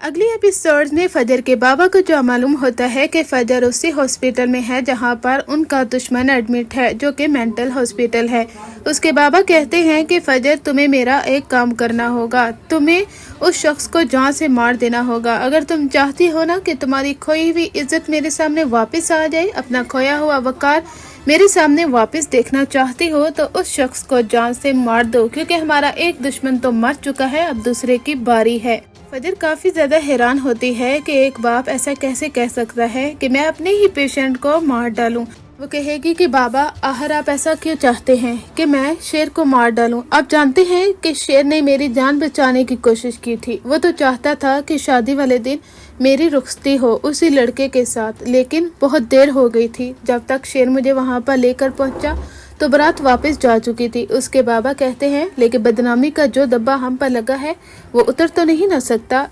اگلی ایپیسوڈ میں فجر کے بابا کو جو معلوم ہوتا ہے کہ فجر اسی ہاسپٹل میں ہے جہاں پر ان کا دشمن ایڈمٹ ہے، جو کہ مینٹل ہاسپٹل ہے۔ اس کے بابا کہتے ہیں کہ فجر تمہیں میرا ایک کام کرنا ہوگا، تمہیں اس شخص کو جان سے مار دینا ہوگا۔ اگر تم چاہتی ہو نا کہ تمہاری کھوئی ہوئی عزت میرے سامنے واپس آ جائے، اپنا کھویا ہوا وقار میرے سامنے واپس دیکھنا چاہتی ہو، تو اس شخص کو جان سے مار دو، کیونکہ ہمارا ایک دشمن تو مر چکا ہے، اب دوسرے کی باری ہے۔ فجر کافی زیادہ حیران ہوتی ہے کہ ایک باپ ایسا کیسے کہہ سکتا ہے کہ میں اپنے ہی پیشنٹ کو مار ڈالوں۔ وہ کہے گی کہ بابا آخر آپ ایسا کیوں چاہتے ہیں کہ میں شیر کو مار ڈالوں؟ آپ جانتے ہیں کہ شیر نے میری جان بچانے کی کوشش کی تھی، وہ تو چاہتا تھا کہ شادی والے دن میری رخصتی ہو اسی لڑکے کے ساتھ، لیکن بہت دیر ہو گئی تھی۔ جب تک شیر مجھے وہاں پر لے کر پہنچا تو برات واپس جا چکی تھی۔ اس کے بابا کہتے ہیں لیکن بدنامی کا جو دبا ہم پر لگا ہے وہ اتر تو نہیں نہ سکتا۔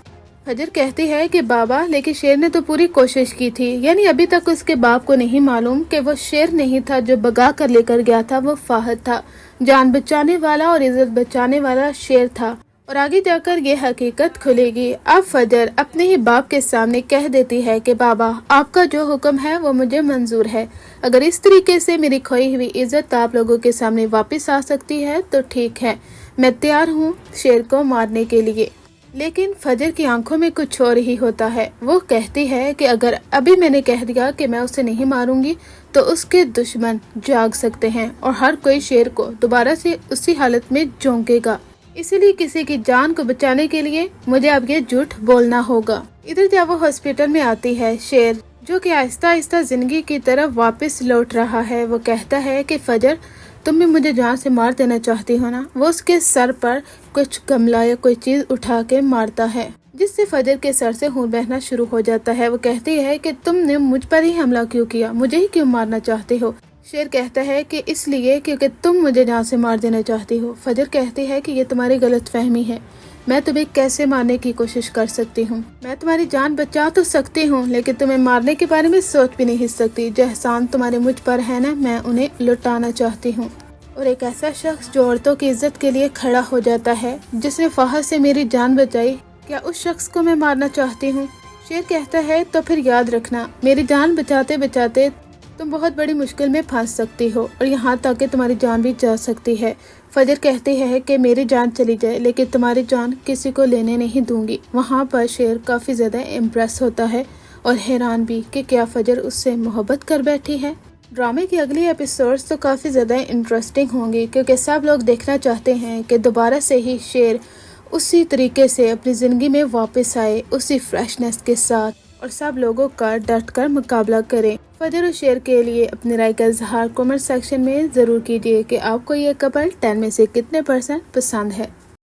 فجر کہتی ہے کہ بابا لیکن شیر نے تو پوری کوشش کی تھی، یعنی ابھی تک اس کے باپ کو نہیں معلوم کہ وہ شیر نہیں تھا جو بگا کر لے کر گیا تھا، وہ فہد تھا، جان بچانے والا اور عزت بچانے والا شیر تھا، اور آگے جا کر یہ حقیقت کھلے گی۔ اب فجر اپنے ہی باپ کے سامنے کہہ دیتی ہے کہ بابا آپ کا جو حکم ہے وہ مجھے منظور ہے، اگر اس طریقے سے میری کھوئی ہوئی عزت آپ لوگوں کے سامنے واپس آ سکتی ہے تو ٹھیک ہے، میں تیار ہوں شیر کو مارنے کے لیے۔ لیکن فجر کی آنکھوں میں کچھ اور ہی ہوتا ہے۔ وہ کہتی ہے کہ اگر ابھی میں نے کہہ دیا کہ میں اسے نہیں ماروں گی تو اس کے دشمن جاگ سکتے ہیں اور ہر کوئی شیر کو دوبارہ سے اسی حالت میں جھونکے گا، اسی لیے کسی کی جان کو بچانے کے لیے مجھے اب یہ جھوٹ بولنا ہوگا۔ ادھر جب وہ ہاسپٹل میں آتی ہے، شیر جو کہ آہستہ آہستہ زندگی کی طرف واپس لوٹ رہا ہے، وہ کہتا ہے کہ فجر تم بھی مجھے جان سے مار دینا چاہتی ہو نا؟ وہ اس کے سر پر کچھ گملہ یا کوئی چیز اٹھا کے مارتا ہے، جس سے فجر کے سر سے خون بہنا شروع ہو جاتا ہے۔ وہ کہتی ہے کہ تم نے مجھ پر ہی حملہ کیوں کیا، مجھے ہی کیوں مارنا چاہتے ہو؟ شیر کہتا ہے کہ اس لیے کیونکہ تم مجھے جان سے مار دینا چاہتی ہو۔ فجر کہتی ہے کہ یہ تمہاری غلط فہمی ہے، میں تمہیں کیسے مارنے کی کوشش کر سکتی ہوں؟ میں تمہاری جان بچا تو سکتی ہوں لیکن تمہیں مارنے کے بارے میں سوچ بھی نہیں سکتی۔ جو احسان تمہارے مجھ پر ہے نا، میں انہیں لٹانا چاہتی ہوں۔ اور ایک ایسا شخص جو عورتوں کی عزت کے لیے کھڑا ہو جاتا ہے، جس نے فہد سے میری جان بچائی، کیا اس شخص کو میں مارنا چاہتی ہوں؟ شیر کہتا ہے تو پھر یاد رکھنا، میری جان بچاتے بچاتے تم بہت بڑی مشکل میں پھنس سکتی ہو اور یہاں تک کہ تمہاری جان بھی جا سکتی ہے۔ فجر کہتی ہے کہ میری جان چلی جائے لیکن تمہاری جان کسی کو لینے نہیں دوں گی۔ وہاں پر شیر کافی زیادہ امپریس ہوتا ہے اور حیران بھی کہ کیا فجر اس سے محبت کر بیٹھی ہے۔ ڈرامے کی اگلی ایپیسوڈز تو کافی زیادہ انٹرسٹنگ ہوں گی، کیونکہ سب لوگ دیکھنا چاہتے ہیں کہ دوبارہ سے ہی شیر اسی طریقے سے اپنی زندگی میں واپس آئے، اسی فریشنس کے ساتھ، اور سب لوگوں کا ڈٹ کر مقابلہ کریں۔ فجر اور شیر کے لیے اپنی رائے کا اظہار کمنٹ سیکشن میں ضرور کیجیے کہ آپ کو یہ کپل 10 میں سے کتنے % پسند ہے۔